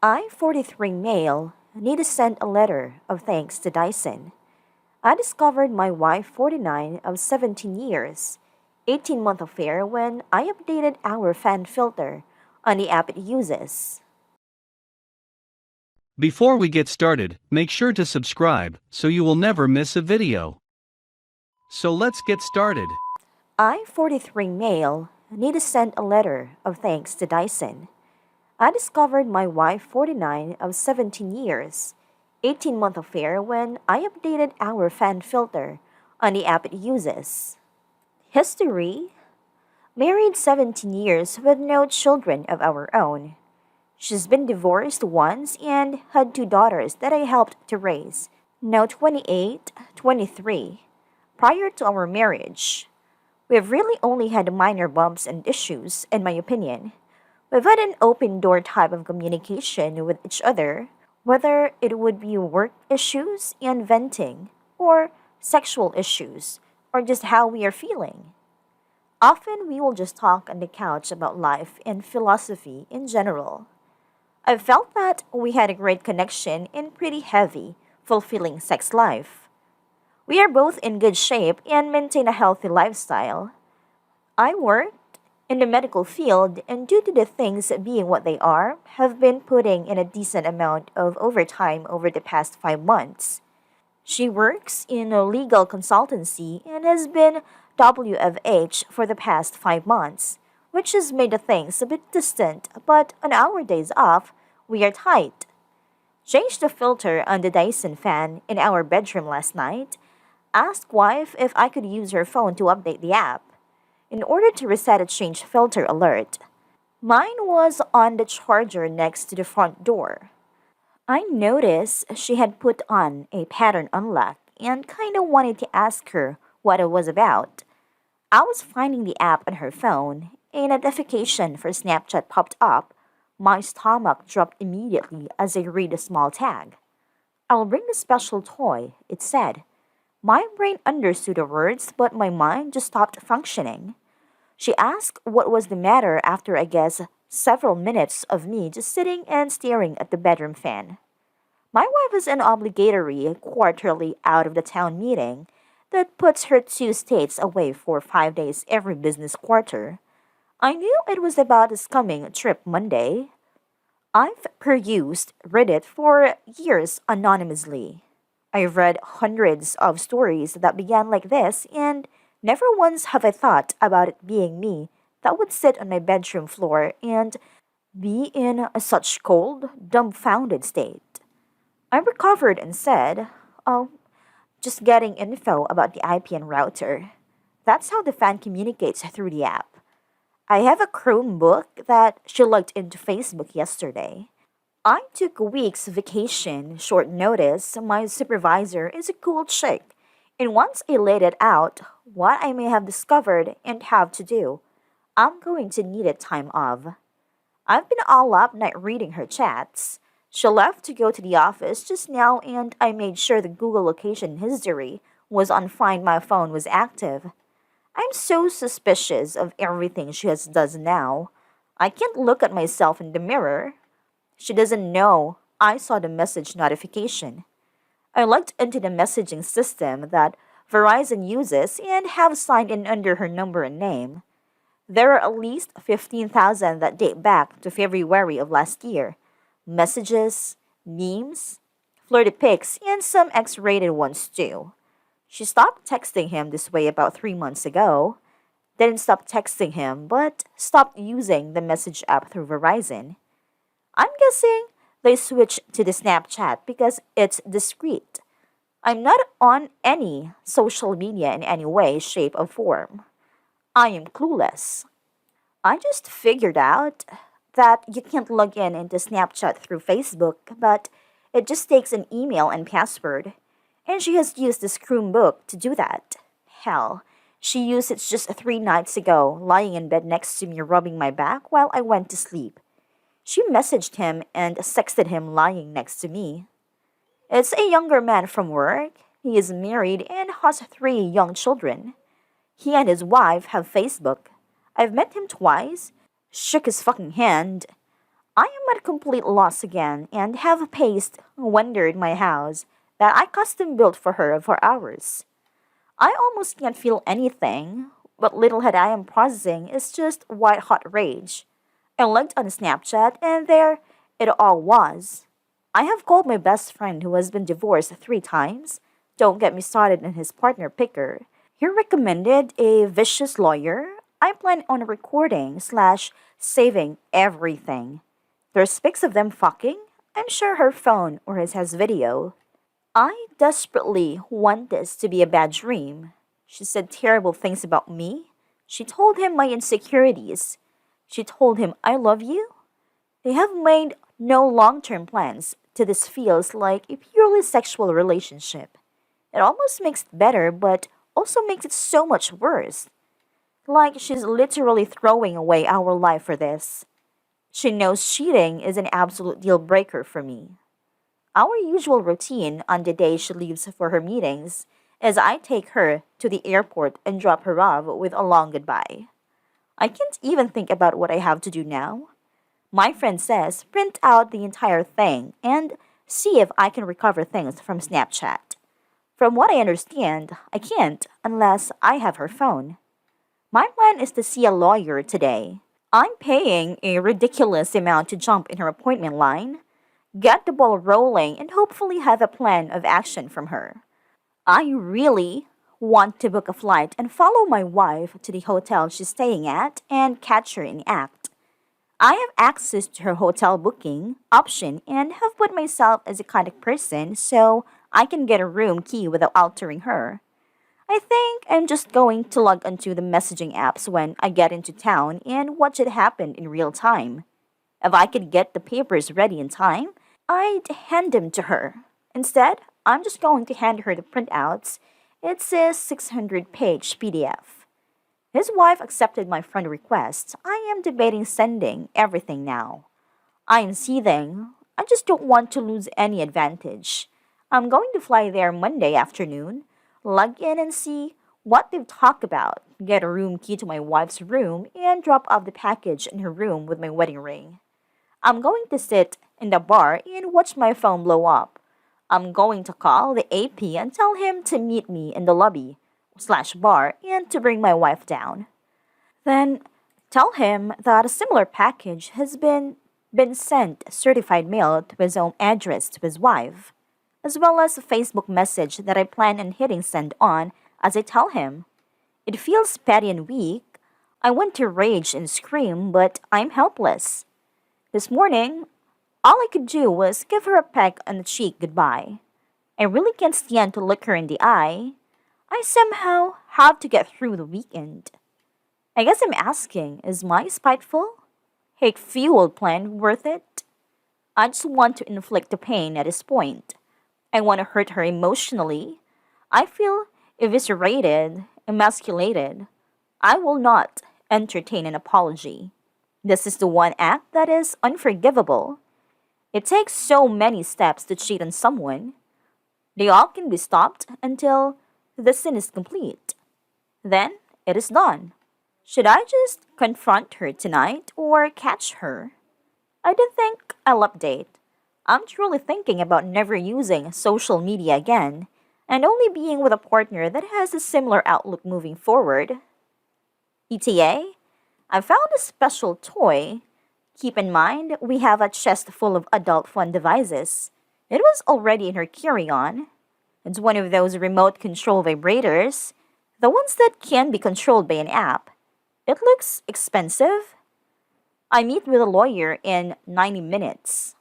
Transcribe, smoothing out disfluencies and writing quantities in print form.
I, 43 male, need to send a letter of thanks to Dyson. I discovered my wife, 49, of 17 years, 18-month affair when I updated our fan filter on the app it uses. Before we get started, make sure to subscribe so you will never miss a video. So let's get started. I, 43 male, need to send a letter of thanks to Dyson. I discovered my wife, 49, of 17 years, 18-month affair when I updated our fan filter on the app it uses. History: married 17 years with no children of our own. She's been divorced once and had two daughters that I helped to raise, now 28, 23, prior to our marriage. We've really only had minor bumps and issues, in my opinion. We've had an open door type of communication with each other, whether it would be work issues and venting, or sexual issues, or just how we are feeling. Often we will just talk on the couch about life and philosophy in general. I felt that we had a great connection and pretty heavy, fulfilling sex life. We are both in good shape and maintain a healthy lifestyle. I worked in the medical field and due to the things being what they are, have been putting in a decent amount of overtime over the past 5 months. She works in a legal consultancy and has been WFH for the past 5 months, which has made the things a bit distant, but on our days off, we are tight. Changed the filter on the Dyson fan in our bedroom last night. Asked wife if I could use her phone to update the app in order to reset a change filter alert. Mine was on the charger next to the front door. I noticed she had put on a pattern unlock and kinda wanted to ask her what it was about. I was finding the app on her phone. A notification for Snapchat popped up. My stomach dropped immediately as I read a small tag. I'll bring the special toy, it said. My brain understood the words, but my mind just stopped functioning. She asked what was the matter after, I guess, several minutes of me just sitting and staring at the bedroom fan. My wife has an obligatory quarterly out of the town meeting that puts her 2 states away for 5 days every business quarter. I knew it was about this coming trip Monday. I've perused Reddit for years anonymously. I've read hundreds of stories that began like this, and never once have I thought about it being me that would sit on my bedroom floor and be in a such cold, dumbfounded state. I recovered and said, "Oh, just getting info about the IPN router." That's how the fan communicates through the app. I have a Chromebook that she logged into Facebook yesterday. I took a week's vacation, short notice. My supervisor is a cool chick. And once I laid it out, what I may have discovered and have to do, I'm going to need a time off. I've been all up night reading her chats. She left to go to the office just now and I made sure the Google location history was on Find My Phone was active. I'm so suspicious of everything she has does now. I can't look at myself in the mirror. She doesn't know I saw the message notification. I logged into the messaging system that Verizon uses and have signed in under her number and name. There are at least 15,000 that date back to February of last year. Messages, memes, flirty pics, and some X-rated ones too. She stopped texting him this way about 3 months ago. Didn't stop texting him, but stopped using the message app through Verizon. I'm guessing they switched to the Snapchat because it's discreet. I'm not on any social media in any way, shape, or form. I am clueless. I just figured out that you can't log in into Snapchat through Facebook, but it just takes an email and password. And she has used this Chromebook to do that. Hell, she used it just 3 nights ago, lying in bed next to me rubbing my back while I went to sleep. She messaged him and sexted him lying next to me. It's a younger man from work. He is married and has 3 young children. He and his wife have Facebook. I've met him twice, shook his fucking hand. I am at a complete loss again and have paced wandered my house that I custom built for her for hours. I almost can't feel anything. What little head I am processing is just white hot rage. I looked on Snapchat and there it all was. I have called my best friend who has been divorced 3 times. Don't get me started on his partner picker. He recommended a vicious lawyer. I plan on recording slash saving everything. There's pics of them fucking. I'm sure her phone or his has video. I desperately want this to be a bad dream. She said terrible things about me. She told him my insecurities. She told him I love you. They have made no long term plans to this feels like a purely sexual relationship. It almost makes it better, but also makes it so much worse. Like she's literally throwing away our life for this. She knows cheating is an absolute deal breaker for me. Our usual routine on the day she leaves for her meetings is I take her to the airport and drop her off with a long goodbye. I can't even think about what I have to do now. My friend says print out the entire thing and see if I can recover things from Snapchat. From what I understand, I can't unless I have her phone. My plan is to see a lawyer today. I'm paying a ridiculous amount to jump in her appointment line, get the ball rolling, and hopefully have a plan of action from her. I really want to book a flight and follow my wife to the hotel she's staying at and catch her in act. I have access to her hotel booking option and have put myself as a contact person so I can get a room key without altering her. I think I'm just going to log onto the messaging apps when I get into town and watch it happen in real time. If I could get the papers ready in time, I'd hand them to her. Instead, I'm just going to hand her the printouts. It's a 600-page PDF. His wife accepted my friend request. I am debating sending everything now. I am seething. I just don't want to lose any advantage. I'm going to fly there Monday afternoon, log in and see what they've talked about, get a room key to my wife's room, and drop off the package in her room with my wedding ring. I'm going to sit in the bar and watch my phone blow up. I'm going to call the AP and tell him to meet me in the lobby slash bar and to bring my wife down. Then tell him that a similar package has been sent certified mail to his own address to his wife, as well as a Facebook message that I plan on hitting send on as I tell him. It feels petty and weak. I want to rage and scream, but I'm helpless. This morning, all I could do was give her a peck on the cheek goodbye. I really can't stand to look her in the eye. I somehow have to get through the weekend. I guess I'm asking, is my spiteful, hate-fueled plan worth it? I just want to inflict the pain at this point. I want to hurt her emotionally. I feel eviscerated, emasculated. I will not entertain an apology. This is the one act that is unforgivable. It takes so many steps to cheat on someone. They all can be stopped until the sin is complete. Then it is done. Should I just confront her tonight or catch her? I don't think I'll update. I'm truly thinking about never using social media again and only being with a partner that has a similar outlook moving forward. ETA, I found a special toy. Keep in mind, we have a chest full of adult fun devices. It was already in her carry-on. It's one of those remote control vibrators, the ones that can be controlled by an app. It looks expensive. I meet with a lawyer in 90 minutes.